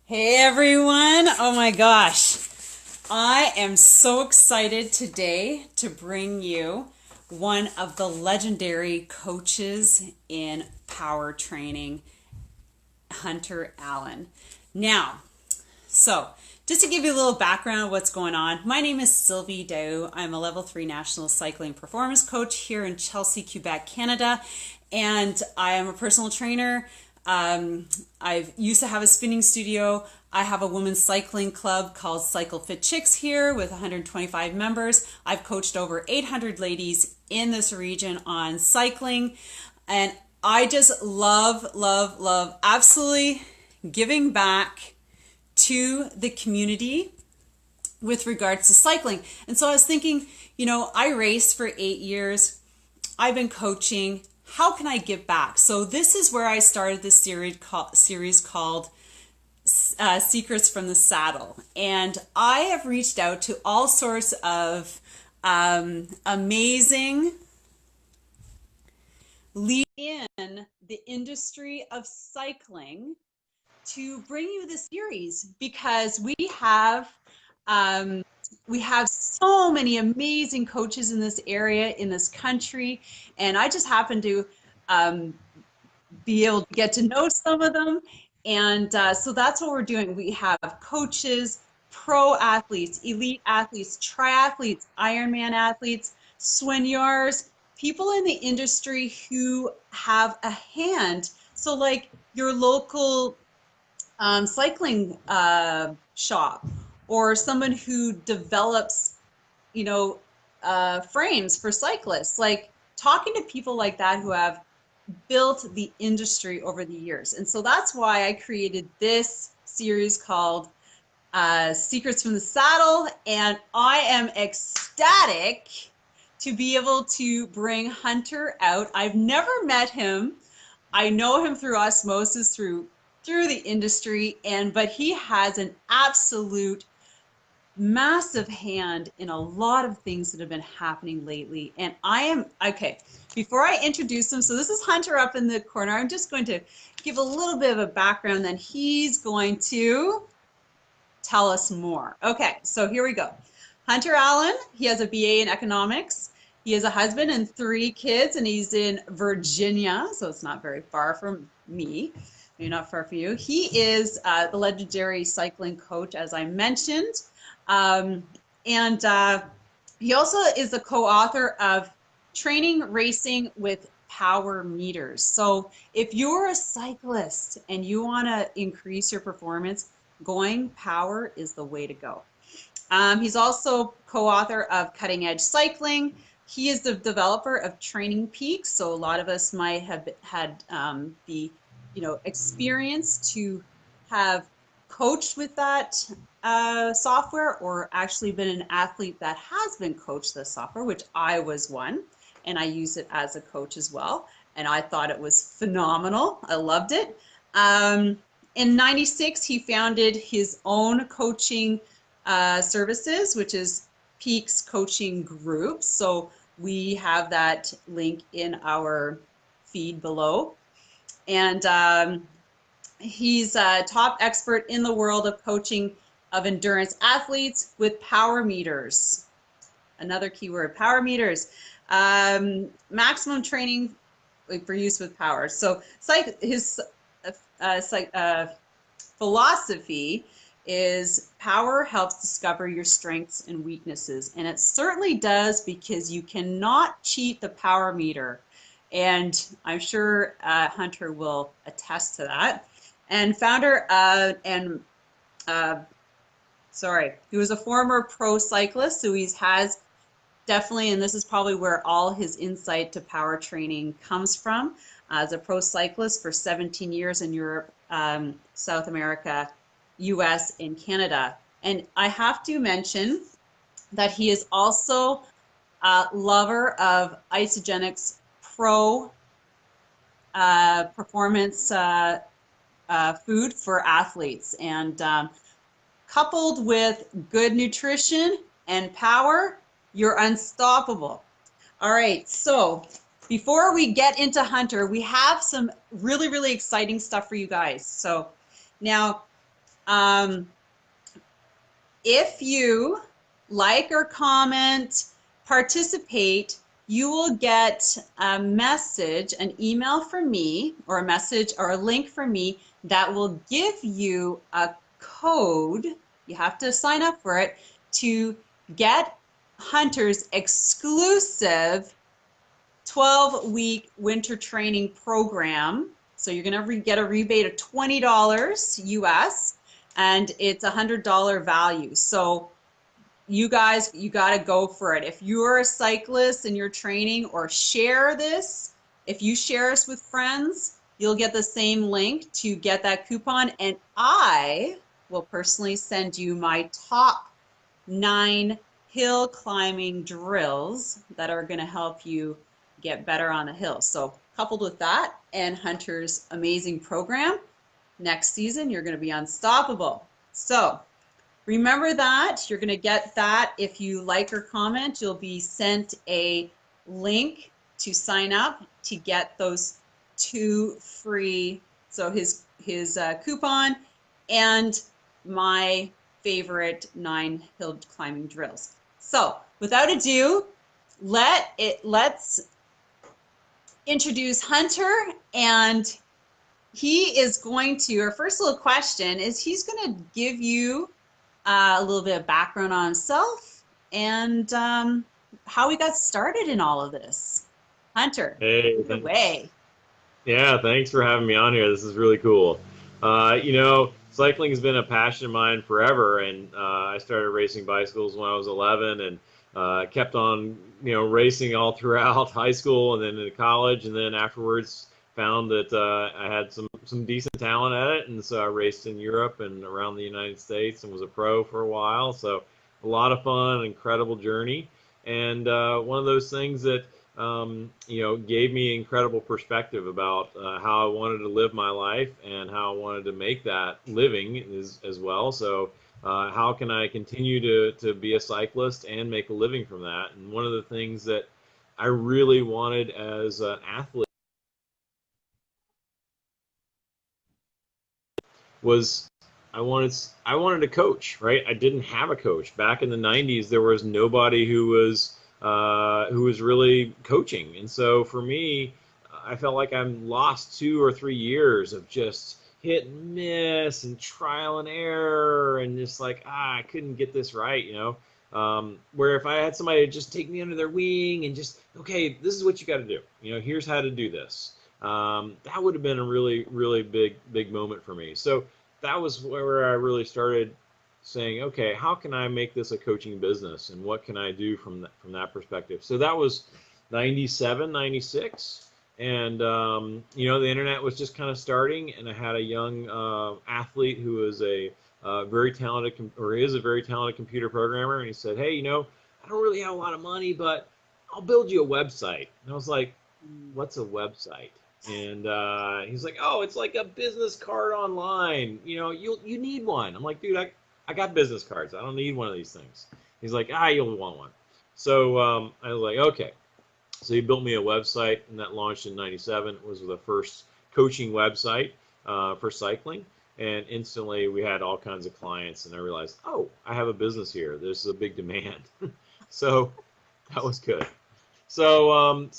Hey everyone! Oh my gosh, I am so excited today to bring you one of the legendary coaches in power training, Hunter Allen. Now, just to give you a little background of what's going on, my name is Sylvie. I'm a level 3 national cycling performance coach here in Chelsea, Quebec, Canada, and I am a personal trainer. I used to have a spinning studio. I have a women's cycling club called Cycle Fit Chicks here with 125 members. I've coached over 800 ladies in this region on cycling, and I just love absolutely giving back to the community with regards to cycling. And so I was thinking, I raced for 8 years. I've been coaching. How can I give back? So this is where I started this series called Secrets from the Saddle. And I have reached out to all sorts of amazing leaders in the industry of cycling to bring you this series because we have so many amazing coaches in this area, in this country, and I just happen to be able to get to know some of them. And so that's what we're doing. We have coaches, pro athletes, elite athletes, triathletes, Ironman athletes, soigneurs, people in the industry who have a hand. So like your local cycling shop, or someone who develops, frames for cyclists, like talking to people like that who have built the industry over the years. And so that's why I created this series called Secrets from the Saddle. And I am ecstatic to be able to bring Hunter out. I've never met him. I know him through osmosis, through the industry, but he has an absolute massive hand in a lot of things that have been happening lately. And okay, before I introduce him, so this is Hunter up in the corner. I'm just going to give a little bit of a background, then he's going to tell us more. Okay, so here we go. Hunter Allen, he has a BA in economics. He has a husband and 3 kids, and he's in Virginia, so it's not very far from me. Maybe not far from you. He is the legendary cycling coach, as I mentioned. He also is the co-author of Training Racing with Power Meters. So if you're a cyclist and you want to increase your performance, going power is the way to go. He's also co-author of Cutting Edge Cycling. He is the developer of TrainingPeaks. So a lot of us might have had the experience to have coached with that software, or actually been an athlete that has been coached this software, which I was one, and I use it as a coach as well. And I thought it was phenomenal. I loved it. In '96, he founded his own coaching services, which is Peaks Coaching Group. So we have that link in our feed below. And he's a top expert in the world of coaching of endurance athletes with power meters. Another keyword, power meters. Maximum training for use with power. So his philosophy is power helps discover your strengths and weaknesses. And it certainly does, because you cannot cheat the power meter. And I'm sure Hunter will attest to that. And founder he was a former pro cyclist, so he has definitely, and this is probably where all his insight to power training comes from, as a pro cyclist for 17 years in Europe, South America, US, and Canada. And I have to mention that he is also a lover of Isagenix Pro performance food for athletes, and coupled with good nutrition and power, you're unstoppable. All right, so before we get into Hunter, we have some really exciting stuff for you guys. So now Um, if you like or comment, participate, you will get a message, an email from me, or a message or a link from me that will give you a code. You have to sign up for it to get Hunter's exclusive 12-week winter training program. So you're going to get a rebate of $20 US, and it's a $100 value. So you guys, you got to go for it. If you're a cyclist and you're training, or share this, if you share us with friends, you'll get the same link to get that coupon. And I will personally send you my top 9 hill climbing drills that are going to help you get better on the hill. So coupled with that and Hunter's amazing program, next season you're going to be unstoppable. So remember that you're going to get that. If you like or comment, you'll be sent a link to sign up to get those 2 free, so his coupon and my favorite 9 hill climbing drills. So without ado, let's introduce Hunter, and he is going to, our first little question is, he's going to give you a little bit of background on himself and how he got started in all of this. Hunter, Hey, take it away. yeah, thanks for having me on here. This is really cool. Cycling has been a passion of mine forever, and I started racing bicycles when I was 11, and kept on, racing all throughout high school and then into college, and then afterwards found that I had some decent talent at it, and so I raced in Europe and around the United States and was a pro for a while. So a lot of fun, incredible journey, and one of those things that gave me incredible perspective about how I wanted to live my life and how I wanted to make that living as well. So, how can I continue to be a cyclist and make a living from that? And one of the things that I really wanted as an athlete was I wanted to coach, right? I didn't have a coach back in the '90s. There was nobody who was really coaching, and so for me, I felt like I'm lost 2 or 3 years of just hit and miss and trial and error, and just like I couldn't get this right, Where if I had somebody to just take me under their wing and just, okay, this is what you got to do, here's how to do this. That would have been a really, really big moment for me. So that was where I really started saying, okay, how can I make this a coaching business, and what can I do from that perspective? So that was 97, 96, and the internet was just kind of starting, and I had a young athlete who was a very talented, or is a very talented computer programmer, and he said, hey, I don't really have a lot of money, but I'll build you a website. And I was like, what's a website? And he's like, oh, it's like a business card online. You need one. I'm like, dude, I got business cards. I don't need one of these things. He's like, you'll want one. So I was like, okay. So he built me a website, and that launched in '97. It was the first coaching website for cycling. And instantly we had all kinds of clients, and I realized, oh, I have a business here. There's a big demand. So that was good. So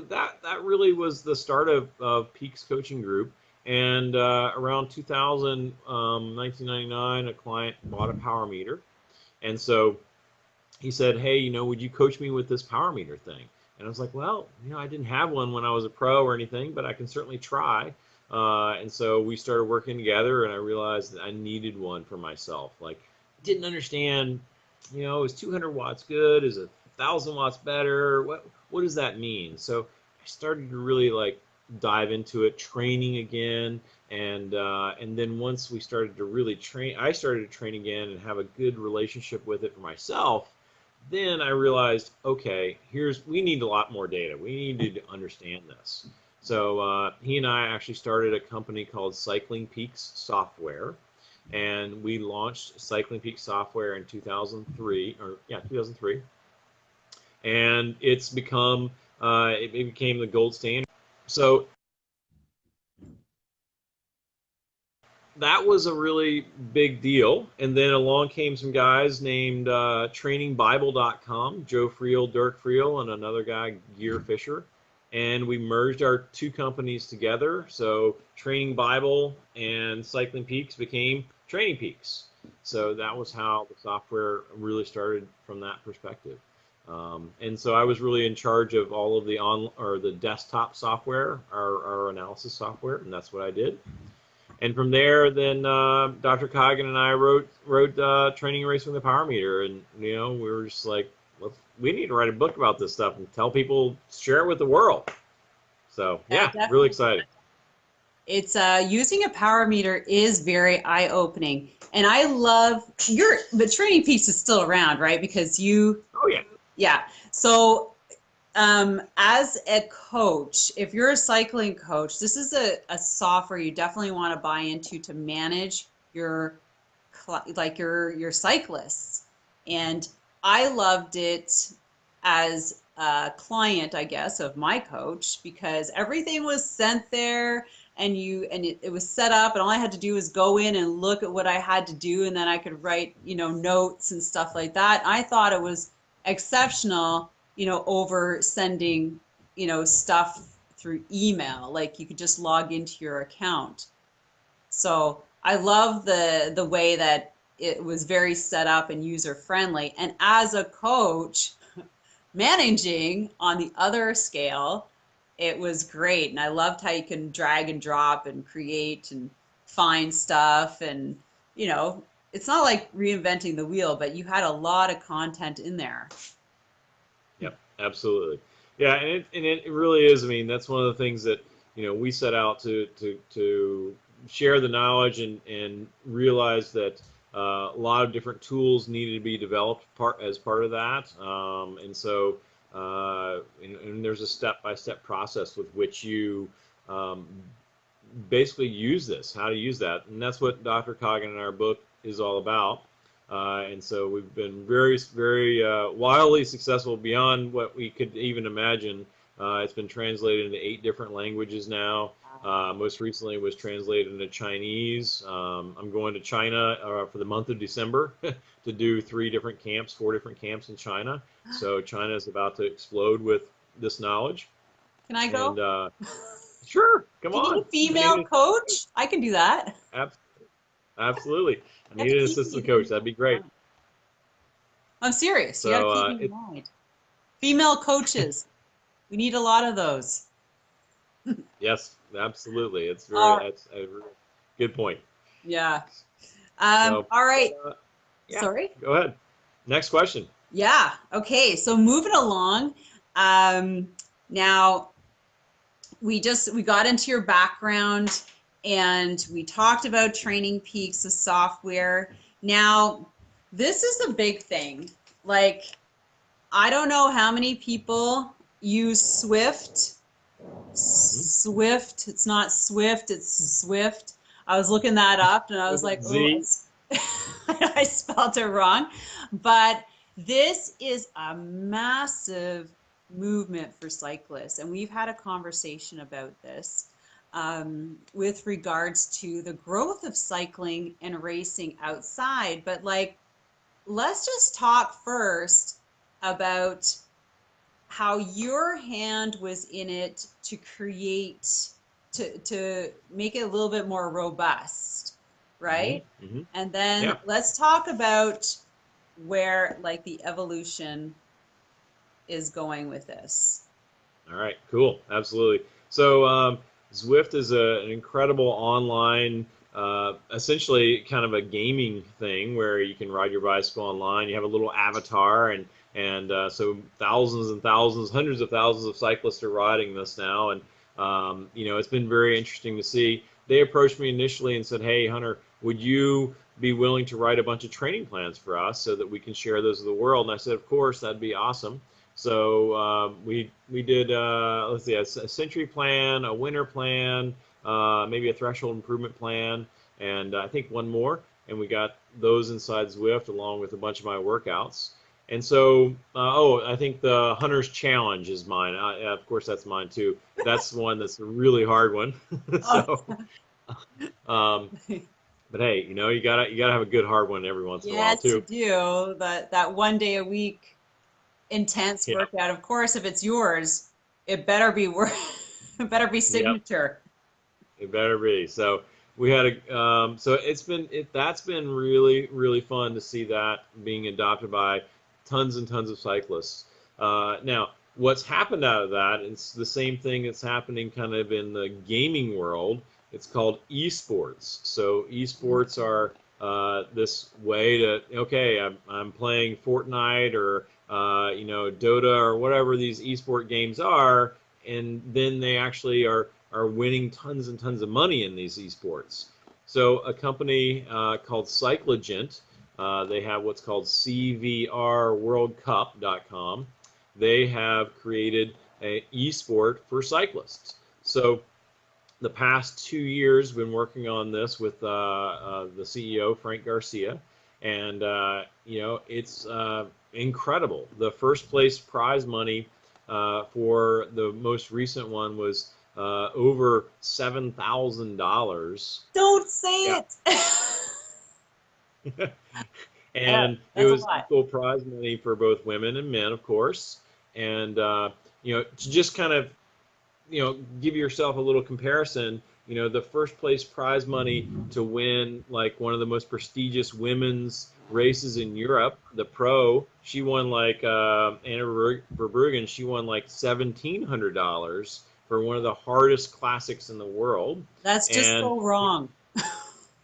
that really was the start of Peaks Coaching Group. And around 2000, 1999, a client bought a power meter, and so he said, hey, would you coach me with this power meter thing? And I was like, well, I didn't have one when I was a pro or anything, but I can certainly try. And so we started working together, and I realized that I needed one for myself. Like, didn't understand, is 200 watts good? Is 1,000 watts better? What does that mean? So I started to really like dive into it, training again, and then once we started to really train, I started to train again and have a good relationship with it for myself. Then I realized, okay, we need a lot more data. We need to understand this. So he and I actually started a company called Cycling Peaks Software, and we launched Cycling Peaks Software in 2003, 2003, and it became the gold standard. So that was a really big deal. And then along came some guys named TrainingBible.com, Joe Friel, Dirk Friel, and another guy, Gear Fisher. And we merged our two companies together. So Training Bible and Cycling Peaks became Training Peaks. So that was how the software really started from that perspective. And so I was really in charge of all of the desktop software, our analysis software, and that's what I did. And from there, then Dr. Coggin and I wrote Training and Racing with the Power Meter, and we were just like, we need to write a book about this stuff and tell people, share it with the world. So yeah, really excited. It's using a power meter is very eye-opening, and I love but Training Peaks is still around, right? Because you. Oh yeah. Yeah. So. As a coach, if you're a cycling coach, this is a software you definitely want to buy into to manage your cyclists. And I loved it as a client, I guess, of my coach, because everything was sent there and it was set up, and all I had to do was go in and look at what I had to do, and then I could write, notes and stuff like that. I thought it was exceptional, over sending, stuff through email. Like, you could just log into your account. So I love the way that it was very set up and user friendly. And as a coach, managing on the other scale, it was great. And I loved how you can drag and drop and create and find stuff. And, it's not like reinventing the wheel, but you had a lot of content in there. Yep, absolutely. Yeah, and it really is. I mean, that's one of the things that we set out to share the knowledge and realize that a lot of different tools needed to be developed as part of that. And so and there's a step-by-step process with which you basically use this, how to use that, and that's what Dr. Coggin in our book is all about. And so we've been very, very wildly successful beyond what we could even imagine. It's been translated into 8 different languages now. Most recently, it was translated into Chinese. I'm going to China for the month of December to do 4 different camps in China. So China is about to explode with this knowledge. Can I go? And, sure, come Do you on. need a female coach? I can do that. Absolutely. I need an assistant coach. That'd be great. I'm serious. So, you got to keep me in mind. Female coaches. We need a lot of those. Yes, absolutely. That's a good point. Yeah. All right. Yeah, sorry? Go ahead. Next question. Yeah. Okay. So moving along. Now, we got into your background, and we talked about Training Peaks, the software. Now, this is the big thing. Like, I don't know how many people use Swift. Swift. It's not Swift, it's Swift. I was looking that up, and I was like, oh, I spelled it wrong. But this is a massive movement for cyclists, and we've had a conversation about this with regards to the growth of cycling and racing outside. But let's just talk first about how your hand was in it to create, to make it a little bit more robust, right? Mm-hmm. And then let's talk about where the evolution is going with this. All right, cool, absolutely. So Zwift is an incredible online, essentially kind of a gaming thing where you can ride your bicycle online. You have a little avatar, and so thousands and thousands, hundreds of thousands of cyclists are riding this now, and it's been very interesting to see. They approached me initially and said, "Hey, Hunter, would you be willing to write a bunch of training plans for us so that we can share those with the world?" And I said, "Of course, that'd be awesome." So we did let's see, a century plan, a winter plan, maybe a threshold improvement plan, and I think one more. And we got those inside Zwift along with a bunch of my workouts. And so, I think the Hunter's Challenge is mine. Of course, that's mine too. That's one that's a really hard one. So, But hey, you gotta have a good hard one every once in a while Yes, you too. do. That 1 day a week intense Yeah. workout. Of course, if it's yours, it better be work. It better be Yep. signature. It better be. So we had so that's been really really fun to see that being adopted by tons and tons of cyclists. Now, what's happened out of that? It's the same thing that's happening kind of in the gaming world. It's called esports. So esports are this way to okay, I'm playing Fortnite or Dota or whatever these esport games are, and then they actually are winning tons and tons of money in these esports. So a company called Cyclogent, they have what's called CVRWorldCup.com. They have created an esport for cyclists. So the past 2 years, been working on this with the CEO Frank Garcia, and it's incredible. The first place prize money for the most recent one was over $7,000. Don't say Yeah, it. and it That's a was lot. equal prize money for both women and men, of course. And to just kind of give yourself a little comparison. The first place prize money to win like one of the most prestigious women's races in Europe, the Pro, she won like Anna Verbruggen, she won like $1,700 for one of the hardest classics in the world. That's just And so wrong.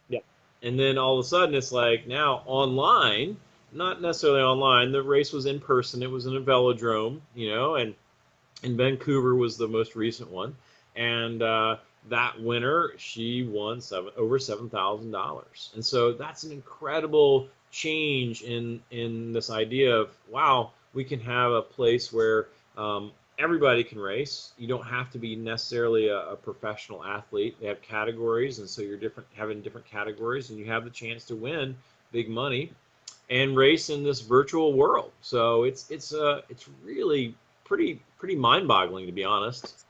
yeah, and then all of a sudden it's like now online, not necessarily online. The race was in person. It was in a velodrome, and Vancouver was the most recent one, and that winner she won over $7,000, and so that's an incredible change in this idea of wow, we can have a place where everybody can race. You don't have to be necessarily a professional athlete. They have categories, and so you're having different categories, and you have the chance to win big money and race in this virtual world. So it's really pretty mind-boggling, to be honest.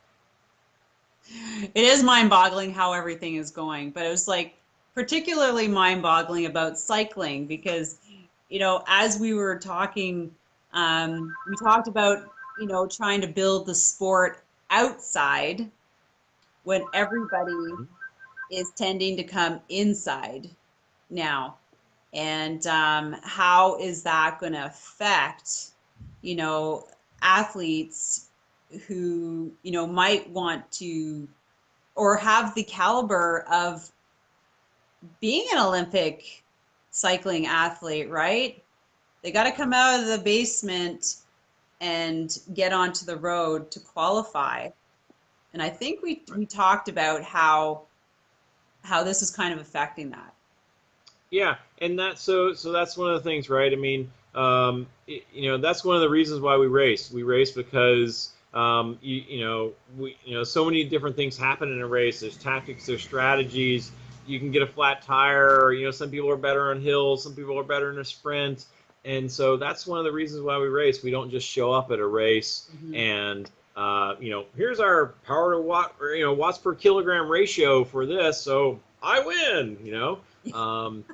It is mind-boggling how everything is going, but it was like particularly mind-boggling about cycling because, as we were talking, we talked about, trying to build the sport outside when everybody is tending to come inside now. And how is that going to affect, you know, athletes who, might want to or have the caliber of being an Olympic cycling athlete, right? They got to come out of the basement and get onto the road to qualify. And I think we talked about how this is kind of affecting that. Yeah, and that's one of the things, right? I mean, that's one of the reasons why we race. We race because so many different things happen in a race. There's tactics, there's strategies. You can get a flat tire. Some people are better on hills, some people are better in a sprint, and so that's one of the reasons why we race. We don't just show up at a race Mhm. and here's our power to watt or watts per kilogram ratio for this, so I win. And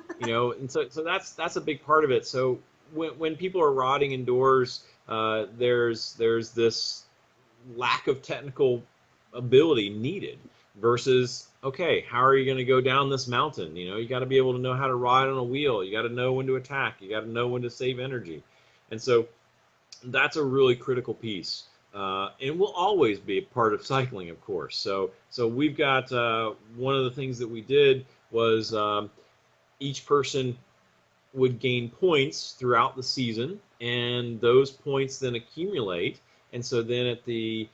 so that's a big part of it. So when people are rotting indoors, there's this lack of technical ability needed versus okay, how are you going to go down this mountain? You got to be able to know how to ride on a wheel. You got to know when to attack. You got to know when to save energy, and so that's a really critical piece. And will always be a part of cycling, of course. So we've got one of the things that we did was each person would gain points throughout the season, and those points then accumulate. And so then at the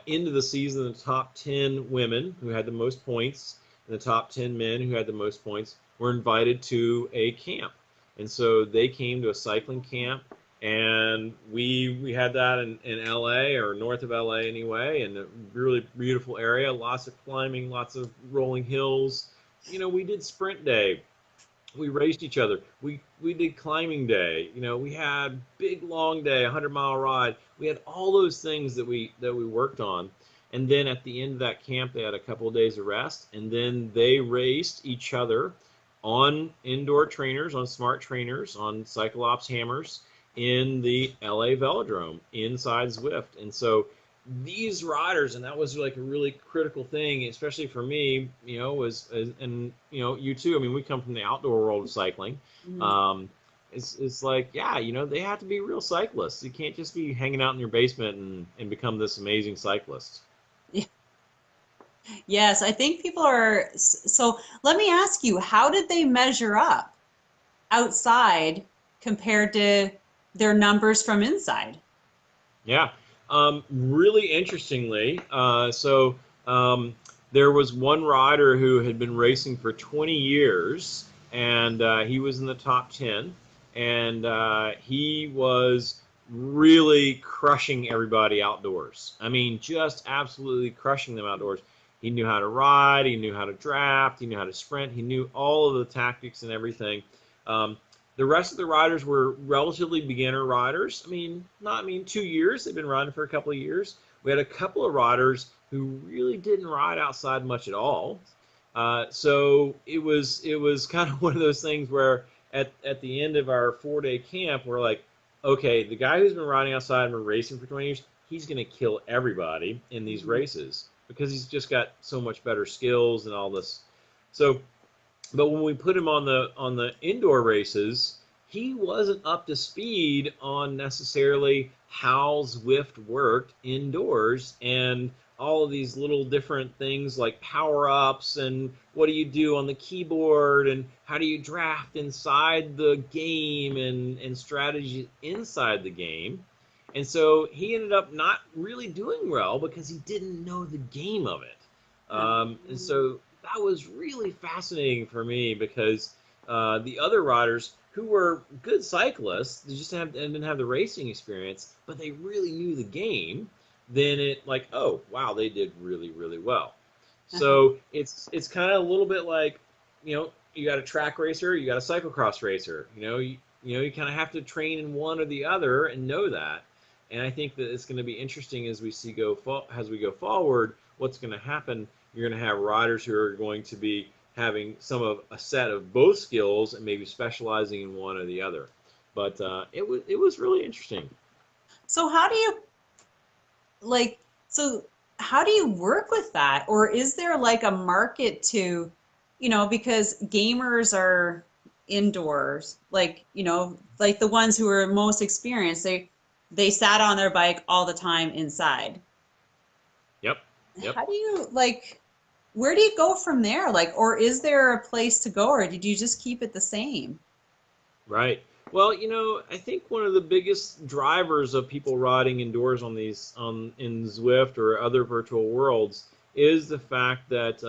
end of the season, the top 10 women who had the most points and the top 10 men who had the most points were invited to a camp. And so they came to a cycling camp, and we had that in LA or north of LA anyway, and a really beautiful area, lots of climbing, lots of rolling hills. We did sprint day, we raced each other. We did climbing day. We had big long day, 100-mile ride. We had all those things that we worked on. And then at the end of that camp, they had a couple of days of rest, and then they raced each other on indoor trainers, on smart trainers, on Cyclops hammers in the LA Velodrome inside Zwift. And so these riders, and that was like a really critical thing, especially for me, and you too. I mean, we come from the outdoor world of cycling. Mhm. Um, it's like, yeah, they have to be real cyclists. You can't just be hanging out in your basement and become this amazing cyclist. Yes, I think people are. So let me ask you, how did they measure up outside compared to their numbers from inside? Yeah. Really interestingly, there was one rider who had been racing for 20 years, and he was in the top 10, and he was really crushing everybody outdoors. I mean, just absolutely crushing them outdoors. He knew how to ride, he knew how to draft, he knew how to sprint, he knew all of the tactics and everything. Um, the rest of the riders were relatively beginner riders. I mean, 2 years. They've been riding for a couple of years. We had a couple of riders who really didn't ride outside much at all. So it was kind of one of those things where at the end of our 4-day camp, we're like, okay, the guy who's been riding outside and been racing for 20 years, he's going to kill everybody in these Mhm. races because he's just got so much better skills and all this. So but when we put him on the indoor races, he wasn't up to speed on necessarily how Zwift worked indoors and all of these little different things like power ups and what do you do on the keyboard and how do you draft inside the game and strategies inside the game. And so he ended up not really doing well because he didn't know the game of it. And Um, so that was really fascinating for me because the other riders who were good cyclists, they just didn't have the racing experience, but they really knew the game. Then it like, oh wow, they did really really well. uh-huh. So it's kind of a little bit like, you got a track racer, you got a cyclocross racer. You kind of have to train in one or the other and know that. And I think that it's going to be interesting as as we go forward. What's going to happen? You're going to have riders who are going to be having a set of both skills and maybe specializing in one or the other. But it was really interesting. So how do you like, so how do you work with that? Or is there like a market to, because gamers are indoors, like, like the ones who are most experienced, they sat on their bike all the time inside. Yep. Yep. How do you like, where do you go from there? Like, or is there a place to go, or did you just keep it the same? Right. Well, I think one of the biggest drivers of people riding indoors in Zwift or other virtual worlds is the fact that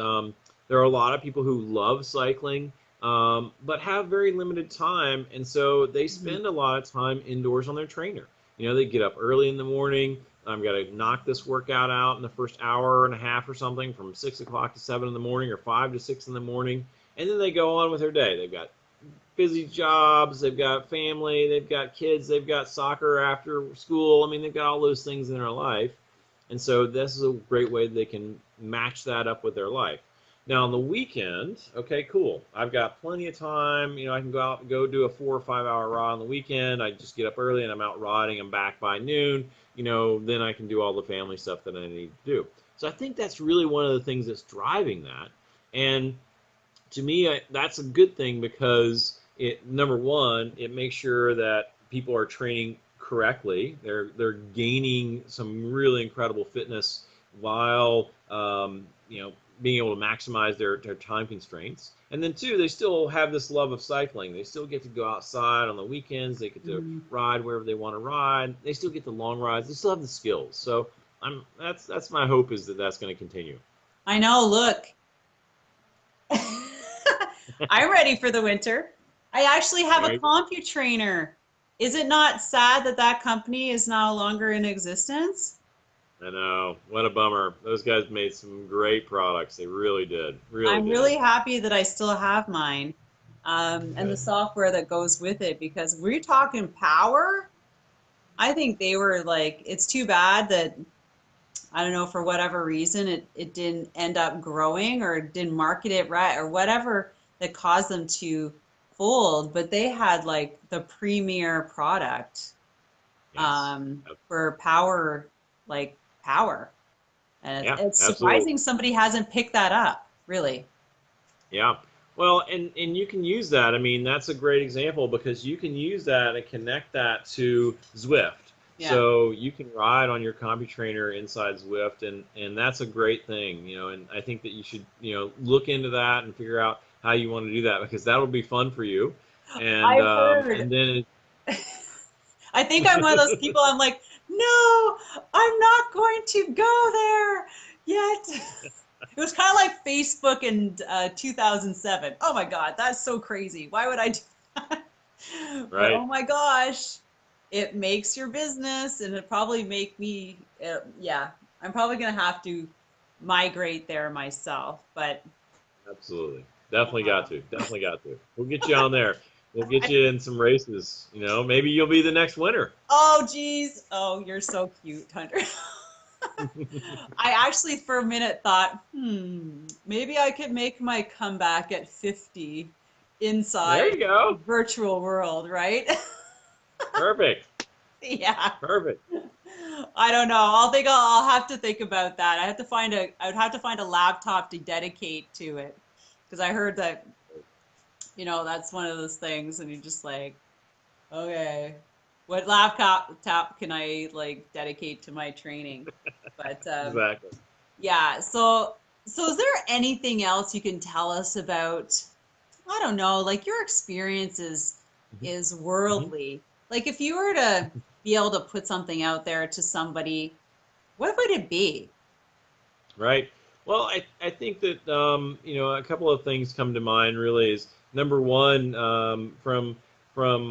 there are a lot of people who love cycling, but have very limited time, and so they Mhm. spend a lot of time indoors on their trainer. They get up early in the morning. I'm gonna knock this workout out in the first hour and a half or something, from 6 o'clock to 7 in the morning, or 5 to 6 in the morning, and then they go on with their day. They've got busy jobs, they've got family, they've got kids, they've got soccer after school. I mean, they've got all those things in their life. And so this is a great way they can match that up with their life. Now on the weekend, okay, cool. I've got plenty of time. I can go out and go do a 4 or 5 hour ride on the weekend. I just get up early and I'm out riding. I'm back by noon. Then I can do all the family stuff that I need to do. So I think that's really one of the things that's driving that. And to me, that's a good thing because it number one, it makes sure that people are training correctly. They're gaining some really incredible fitness while being able to maximize their time constraints. And then two, they still have this love of cycling. They still get to go outside on the weekends. They get to Mhm. ride wherever they want to ride. They still get the long rides. They still have the skills. So that's my hope, is that that's going to continue. I know, look. I'm ready for the winter. I actually have a There you go. CompuTrainer. Is it not sad that that company is no longer in existence? I know. What a bummer. Those guys made some great products. They really did. Really I'm did. really happy that I still have mine, and the Good. software that goes with it, because we're talking power. I think they were like, it's too bad that, I don't know, for whatever reason, it didn't end up growing or didn't market it right or whatever that caused them to fold, but they had like the premier product Yes. for power, like power. And Yeah, it's absolutely. surprising somebody hasn't picked that up, really. Yeah. Well, and you can use that. I mean, that's a great example because you can use that and connect that to Zwift. Yeah. So you can ride on your CompuTrainer inside Zwift, and that's a great thing, you know. And I think that you should, you know, look into that and figure out how you want to do that because that'll be fun for you. I've heard. And then I think I'm one of those people, I'm like, no, I'm not going to go there yet. It was kind of like Facebook in 2007. Oh my God, that's so crazy. Why would I do that? But right. oh my gosh, it makes your business and it probably make me, yeah, I'm probably going to have to migrate there myself. But Absolutely. Definitely got uh, to. Definitely got to. We'll get you on there. We'll get you in some races. You know, maybe you'll be the next winner. oh geez, oh, you're so cute, Hunter. I actually for a minute thought, maybe I could make my comeback at 50 There inside you go. the virtual world, right? Perfect. Yeah. Perfect. I don't know. I'll have to think about that. I would have to find a laptop to dedicate to it because I heard that, that's one of those things and you're just like, okay, what laptop can I like dedicate to my training? But Exactly. yeah, so is there anything else you can tell us about, I don't know, like your experience Hmm. is Hmm. worldly. Like if you were to be able to put something out there to somebody, what would it be? Right. Well, I think that you know, a couple of things come to mind. Really, is number one, from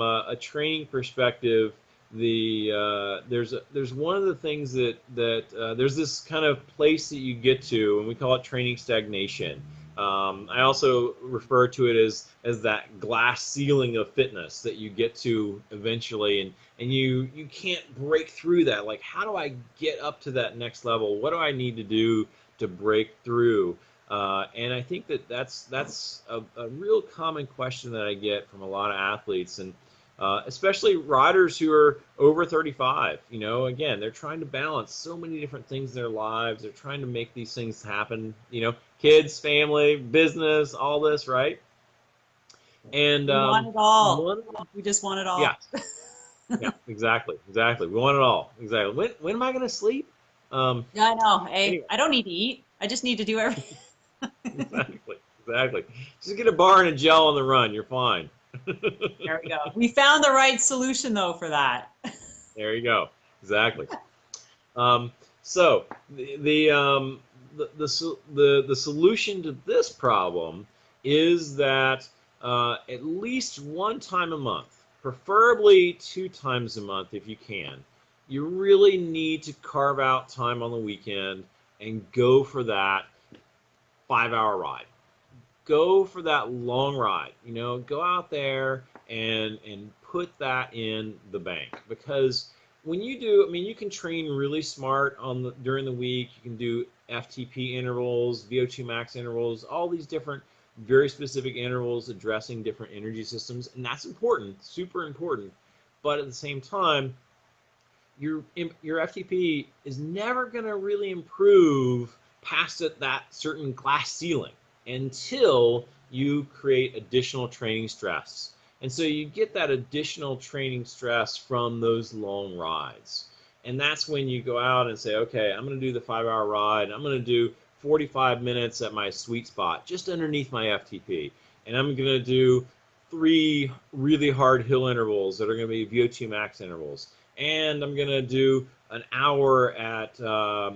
a training perspective, there's one of the things that there's this kind of place that you get to, and we call it training stagnation. I also refer to it as that glass ceiling of fitness that you get to eventually, and you can't break through that. Like, how do I get up to that next level? What do I need to do to break through? And I think that that's a real common question that I get from a lot of athletes, and especially riders who are over 35. You know, again, they're trying to balance so many different things in their lives. They're trying to make these things happen. You know, kids, family, business, all this, right? And We want it all. one of the, We just want it yeah, all. yeah, exactly, exactly. We want it all. Exactly. When am I going to sleep? Um, Yeah, I know. Hey, anyway, I don't need to eat. I just need to do everything. exactly, exactly. Just get a bar and a gel on the run. You're fine. There we go. We found the right solution though for that. There you go. Exactly. Um, so the solution to this problem is that at least one time a month, preferably two times a month if you can, you really need to carve out time on the weekend and go for that 5 hour ride. Go for that long ride. You know, go out there and put that in the bank, because when you do, I mean, you can train really smart on during the week. You can do FTP intervals, VO2 max intervals, all these different very specific intervals addressing different energy systems, and that's important, super important. But at the same time, your FTP is never going to really improve past that certain glass ceiling until you create additional training stress. And so you get that additional training stress from those long rides. And that's when you go out and say, okay, I'm going to do the 5 hour ride. I'm going to do 45 minutes at my sweet spot, just underneath my FTP. And I'm going to do 3 really hard hill intervals that are going to be VO2 max intervals, and I'm gonna do an hour at a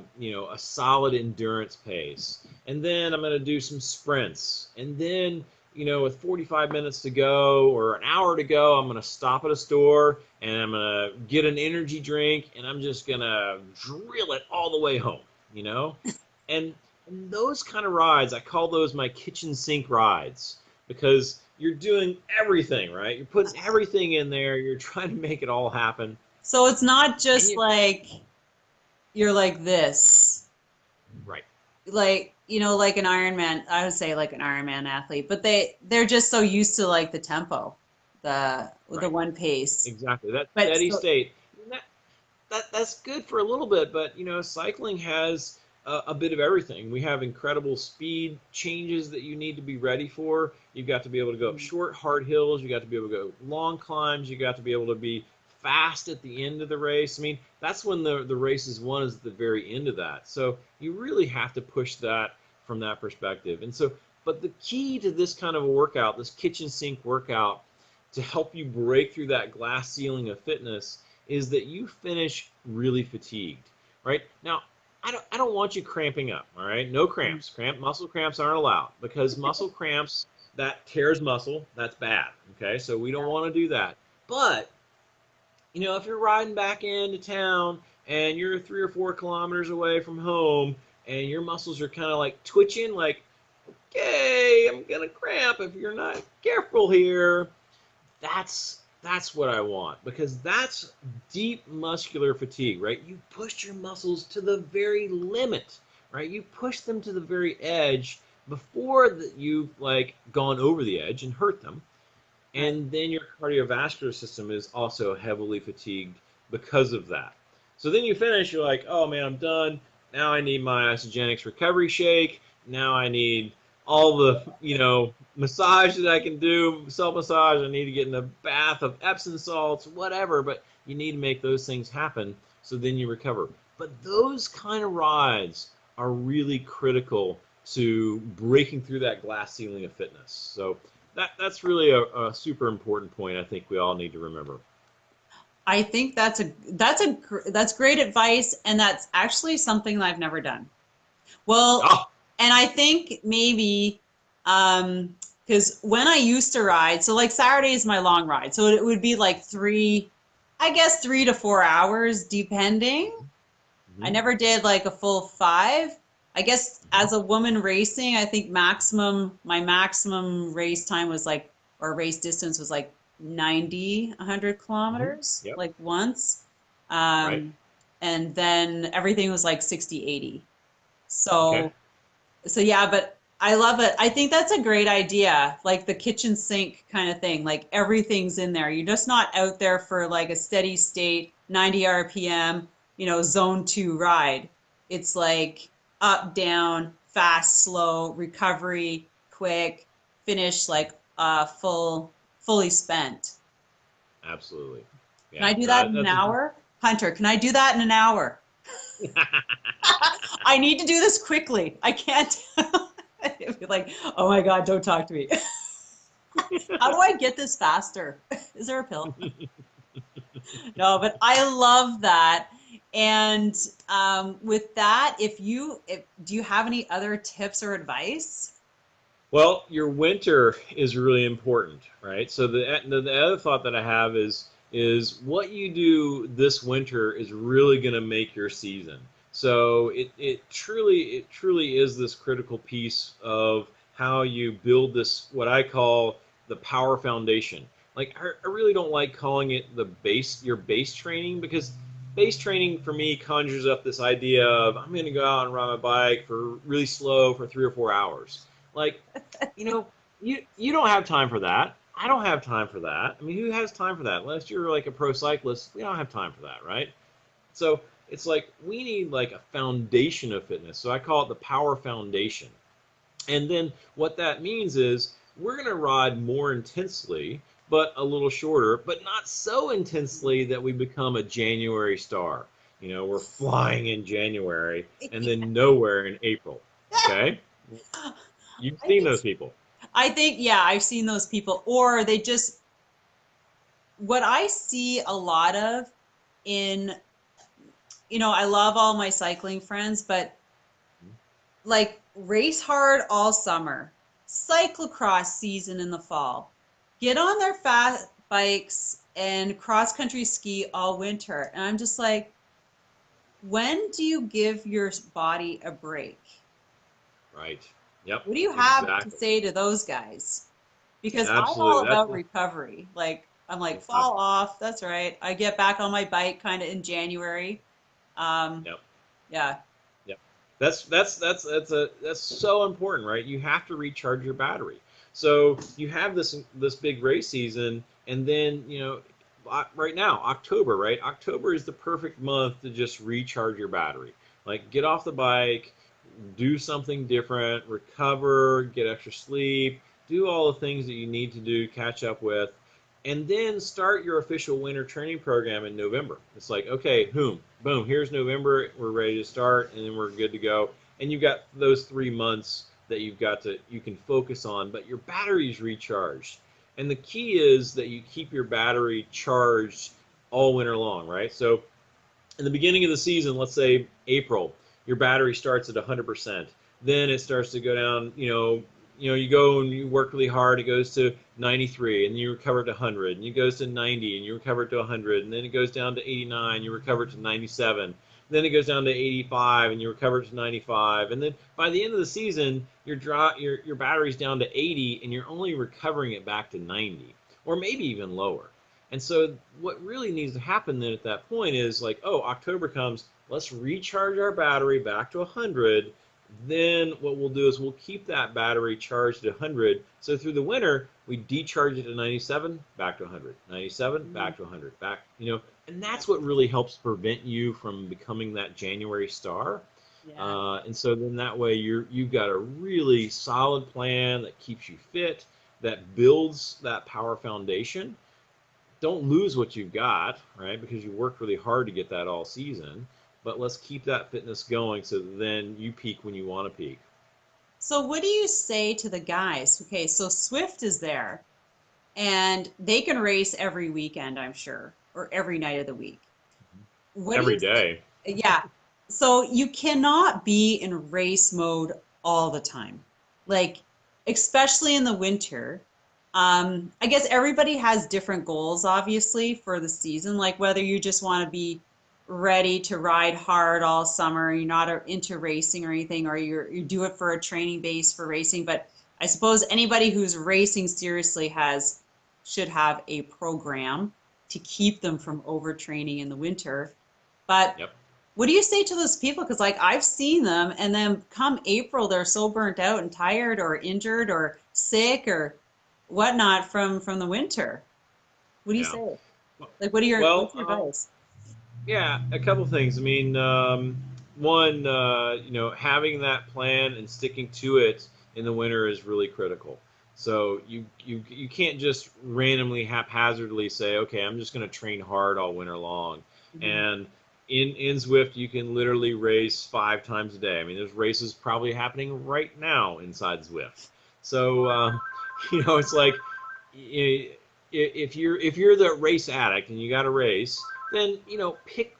solid endurance pace, and then I'm gonna do some sprints, and then with 45 minutes to go or an hour to go, I'm gonna stop at a store and I'm gonna get an energy drink, and I'm just gonna drill it all the way home, and, and those kind of rides, I call those my kitchen sink rides, because you're doing everything right. You're putting everything in there. You're trying to make it all happen. So it's not And just you like you're like this. right. Like you know, like an Ironman, I would say like an Ironman athlete, but they're just so used to like the tempo, the Right. one pace. Exactly. That But steady so state. That's good for a little bit, but cycling has a bit of everything. We have incredible speed changes that you need to be ready for. You've got to be able to go up short, hard hills. You got to be able to go long climbs. You got to be able to be fast at the end of the race. I mean, that's when the race is won, is at the very end of that. So you really have to push that from that perspective. And so, but the key to this kind of a workout, this kitchen sink workout, to help you break through that glass ceiling of fitness is that you finish really fatigued, right? Now, I don't want you cramping up, all right? No cramps. Muscle cramps aren't allowed, because muscle cramps, that tears muscle, that's bad, okay? So we don't want to do that. But, if you're riding back into town and you're 3 or 4 kilometers away from home and your muscles are kind of like twitching, like, okay, I'm gonna cramp if you're not careful here, that's what I want, because that's deep muscular fatigue, right? You pushed your muscles to the very limit, right? You push them to the very edge before that you've like gone over the edge and hurt them. right. And then your cardiovascular system is also heavily fatigued because of that. So then you finish, you're like, oh man, I'm done. Now I need my Isogenics recovery shake. Now I need all the, massage that I can do, self-massage. I need to get in a bath of Epsom salts, whatever, but you need to make those things happen so then you recover. But those kind of rides are really critical to breaking through that glass ceiling of fitness. So that's really a super important point I think we all need to remember. I think that's great advice, and that's actually something that I've never done. Well, Oh, and I think maybe because when I used to ride, so like Saturday is my long ride, so it would be like I guess 3 to 4 hours, depending. I mhm, never did like a full 5. I guess mhm, as a woman racing, I think my maximum race time was like, or race distance was like 90, 100 mhm. kilometers, Yep. like once. Right. Um, and then everything was like 60, 80. Okay. So yeah, but I love it. I think that's a great idea, like the kitchen sink kind of thing. Like everything's in there. You're just not out there for like a steady state 90 RPM, zone 2 ride. It's like up, down, fast, slow, recovery, quick, finish like fully spent. Absolutely. Can Yeah. I do that No, in an that's hour? Hunter, can I do that in an hour? I need to do this quickly. I can't. It'd be like, oh my God, don't talk to me. How do I get this faster? Is there a pill? No, but I love that. And with that, if do you have any other tips or advice? Well, your winter is really important, right? So the other thought that I have is what you do this winter is really going to make your season. So it truly is this critical piece of how you build this, what I call the power foundation. Like I really don't like calling it your base training, because base training for me conjures up this idea of I'm going to go out and ride my bike for really slow for 3 or 4 hours. Like, you don't have time for that. I don't have time for that. I mean, who has time for that? Unless you're like a pro cyclist, we don't have time for that, right? So it's like we need like a foundation of fitness. So I call it the power foundation. And then what that means is we're going to ride more intensely, but a little shorter, but not so intensely that we become a January star. We're flying in January and then nowhere in April. Okay? You've I seen think those people. yeah, I've seen those people, or they just what I see a lot of in, I love all my cycling friends, but like race hard all summer, cyclocross season in the fall, get on their fast bikes and cross country ski all winter. And I'm just like, when do you give your body a break? Right. Yep. What do you have to Exactly. say to those guys? Because I'm all Absolutely. about recovery. Like, I'm like, Yep. fall off. That's right. I get back on my bike kind of in January. Um, Yep. yeah. Yep. That's so important, right? You have to recharge your battery. So you have this big race season, and then right now October, right? October is the perfect month to just recharge your battery. Like get off the bike, do something different, recover, get extra sleep, do all the things that you need to do, catch up with, and then start your official winter training program in November. It's like, okay, boom, here's November, we're ready to start, and then we're good to go. And you've got those 3 months that you can focus on, but your battery's recharged. And the key is that you keep your battery charged all winter long, right? So in the beginning of the season, let's say April, your battery starts at 100%. Then it starts to go down. You go and you work really hard. It goes to 93, and you recover to 100. And it goes to 90, and you recover to 100. And then it goes down to 89. You recover to 97. Then it goes down to 85, and you recover to 95. And then by the end of the season, your battery's down to 80, and you're only recovering it back to 90, or maybe even lower. And so what really needs to happen then at that point is like, oh, October comes, let's recharge our battery back to 100. Then what we'll do is we'll keep that battery charged at 100. So through the winter, we decharge it to 97, back to 100, 97, back to 100, and that's what really helps prevent you from becoming that January star. Yeah. And so then that way you've got a really solid plan that keeps you fit, that builds that power foundation. Don't lose what you've got, right? Because you worked really hard to get that all season. But let's keep that fitness going so that then you peak when you want to peak. So what do you say to the guys? Okay, so Swift is there and they can race every weekend, I'm sure, or every night of the week. What do Every you say? day. Yeah. So you cannot be in race mode all the time. Like, especially in the winter. I guess everybody has different goals, obviously, for the season. Like whether you just want to be ready to ride hard all summer, you're not into racing or anything, or you do it for a training base for racing. But I suppose anybody who's racing seriously should have a program to keep them from overtraining in the winter. But Yep. what do you say to those people? Because like I've seen them, and then come April, they're so burnt out and tired, or injured, or sick, or whatnot from the winter. What do you Yeah. say? Like, what are your Well, what's your advice? yeah, a couple things. I mean, one, having that plan and sticking to it in the winter is really critical. So you can't just randomly haphazardly say, okay, I'm just going to train hard all winter long. Mhm. And in Zwift, you can literally race 5 times a day. I mean, there's races probably happening right now inside Zwift. So it's like if you're the race addict and you got to race, then pick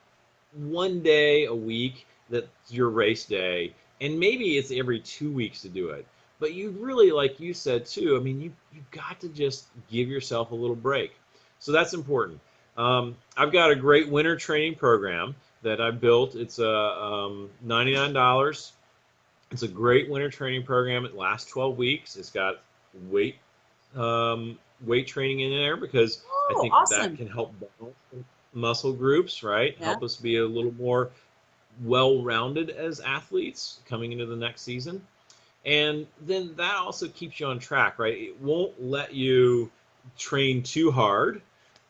one day a week that's your race day, and maybe it's every 2 weeks to do it. But you really, like you said too, I mean, you've got to just give yourself a little break. So that's important. I've got a great winter training program that I built. It's $99. It's a great winter training program. It lasts 12 weeks. It's got weight weight training in there because I Oh, think that awesome. can help balance muscle groups, right? Yeah. Help us be a little more well-rounded as athletes coming into the next season. And then that also keeps you on track, right? It won't let you train too hard.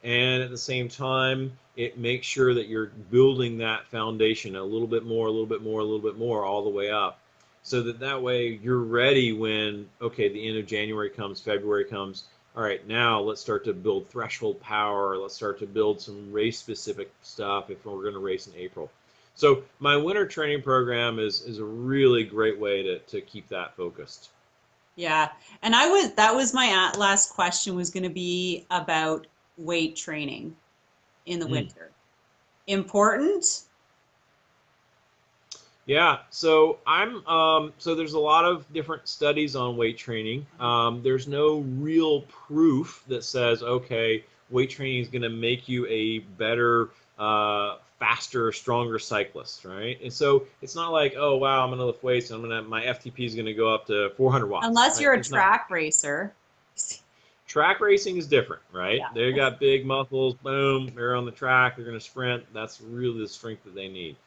And at the same time, it makes sure that you're building that foundation a little bit more, a little bit more, a little bit more, all the way up. So that way you're ready when, okay, the end of January comes, February comes. All right, now let's start to build threshold power. Let's start to build some race specific stuff if we're going to race in April. So my winter training program is a really great way to keep that focused. Yeah. And that was my last question was going to be about weight training in the Mm. winter. Important? Yeah, so there's a lot of different studies on weight training. There's no real proof that says, okay, weight training is going to make you a better, faster, stronger cyclist, right? And so it's not like, oh wow, I'm going to lift weights and my FTP is going to go up to 400 watts, Unless right? you're a It's not. track racer. Track racing is different, right? Yeah. They got big muscles, boom, they're on the track, they're going to sprint. That's really the strength that they need.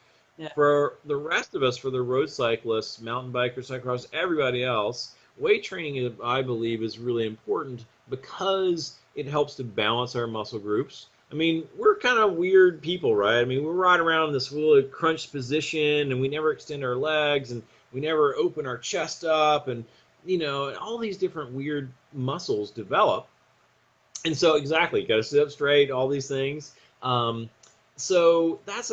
Yeah. For the rest of us, for the road cyclists, mountain bikers, cyclists, everybody else, weight training, I believe, is really important because it helps to balance our muscle groups. I mean, we're kind of weird people, right? I mean, we ride around in this little crunched position and we never extend our legs and we never open our chest up and, all these different weird muscles develop. And so, exactly, got to sit up straight, all these things. Um, so that's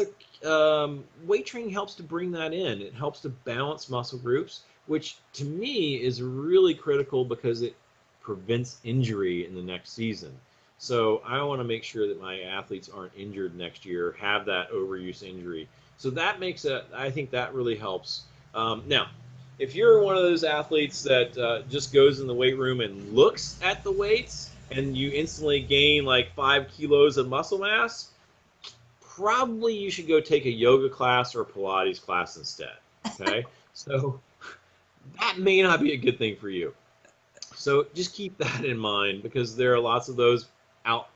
weight training helps to bring that in. It helps to balance muscle groups, which to me is really critical because it prevents injury in the next season. So I want to make sure that my athletes aren't injured next year, have that overuse injury. So that makes it, I think that really helps. Now, if you're one of those athletes that just goes in the weight room and looks at the weights and you instantly gain like 5 kilos of muscle mass, probably you should go take a yoga class or a Pilates class instead. Okay, so that may not be a good thing for you. So just keep that in mind because there are lots of those out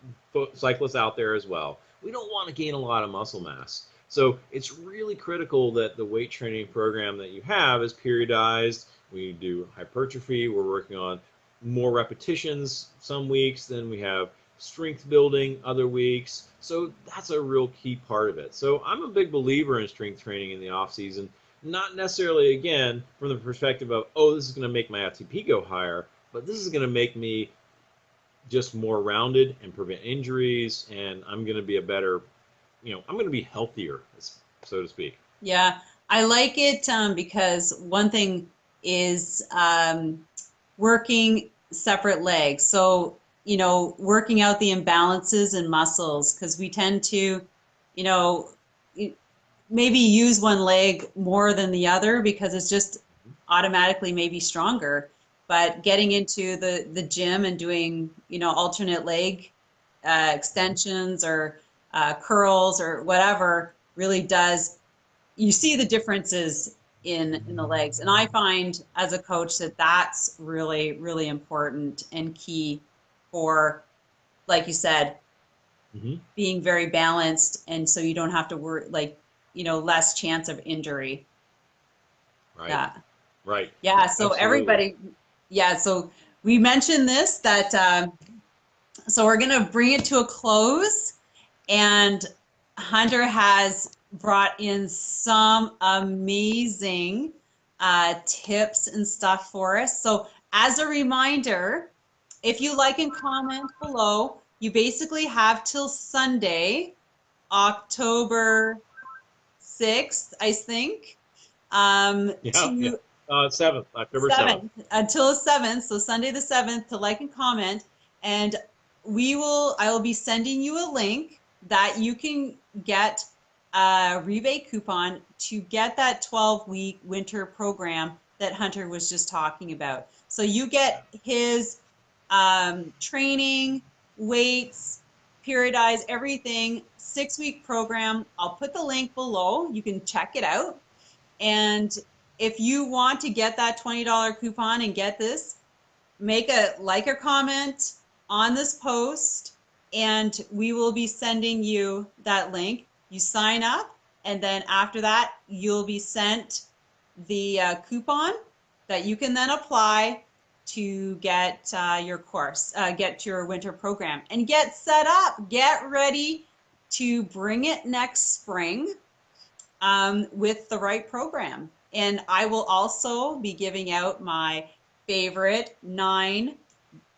cyclists out there as well. We don't want to gain a lot of muscle mass. So it's really critical that the weight training program that you have is periodized. We do hypertrophy. We're working on more repetitions some weeks. Then we have strength building other weeks. So that's a real key part of it. So I'm a big believer in strength training in the off season. Not necessarily, again, from the perspective of, oh, this is going to make my FTP go higher, but this is going to make me just more rounded and prevent injuries, and I'm going to be a better, I'm going to be healthier, so to speak. Yeah, I like it because one thing is working separate legs. So, working out the imbalances in muscles because we tend to, you know, maybe use one leg more than the other because it's just automatically maybe stronger. But getting into the gym and doing, alternate leg extensions or curls or whatever really does, you see the differences in the legs. And I find as a coach that that's really, really important and key for, like you said, Mm-hmm. being very balanced. And so you don't have to worry, like, less chance of injury. Right, Yeah. right, Yeah. So absolutely. everybody, yeah. So we mentioned this that, so we're going to bring it to a close. And Hunter has brought in some amazing tips and stuff for us. So as a reminder, if you like and comment below, you basically have till Sunday, October 6th, I think, Yeah, yeah. to 7th, October 7th. 7th, until 7th, so Sunday the 7th, to like and comment. And I will be sending you a link that you can get a rebate coupon to get that 12-week winter program that Hunter was just talking about. So you get his training, weights, periodize everything, 6-week program. I'll put the link below. You can check it out. And if you want to get that $20 coupon and get this, make a like or comment on this post, and we will be sending you that link. You sign up, and then after that, you'll be sent the coupon that you can then apply to get your course, get your winter program, and get set up. Get ready to bring it next spring with the right program. And I will also be giving out my favorite 9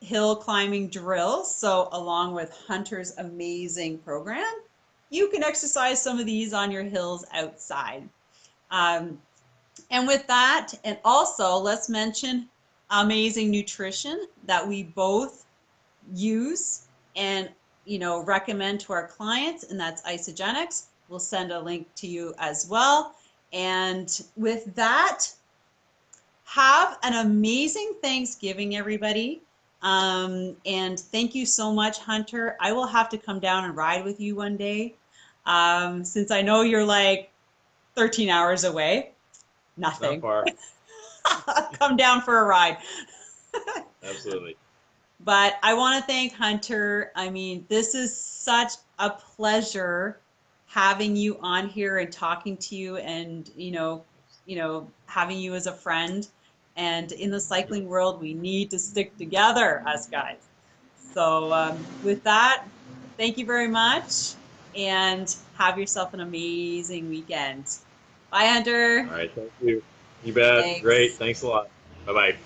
hill climbing drills. So along with Hunter's amazing program, you can exercise some of these on your hills outside. Um, and with that, and also let's mention amazing nutrition that we both use and recommend to our clients, and that's Isogenics. We'll send a link to you as well. And with that, have an amazing Thanksgiving, everybody. And thank you so much, Hunter. I will have to come down and ride with you one day, since I know you're like 13 hours away. Not Nothing. far. Come down for a ride. Absolutely. But I want to thank Hunter. I mean, this is such a pleasure having you on here and talking to you, and having you as a friend. And in the cycling world, we need to stick together, us guys. So with that, thank you very much, and have yourself an amazing weekend. Bye, Hunter. All right, thank you. You bet. Great. Thanks. Thanks a lot. Bye bye.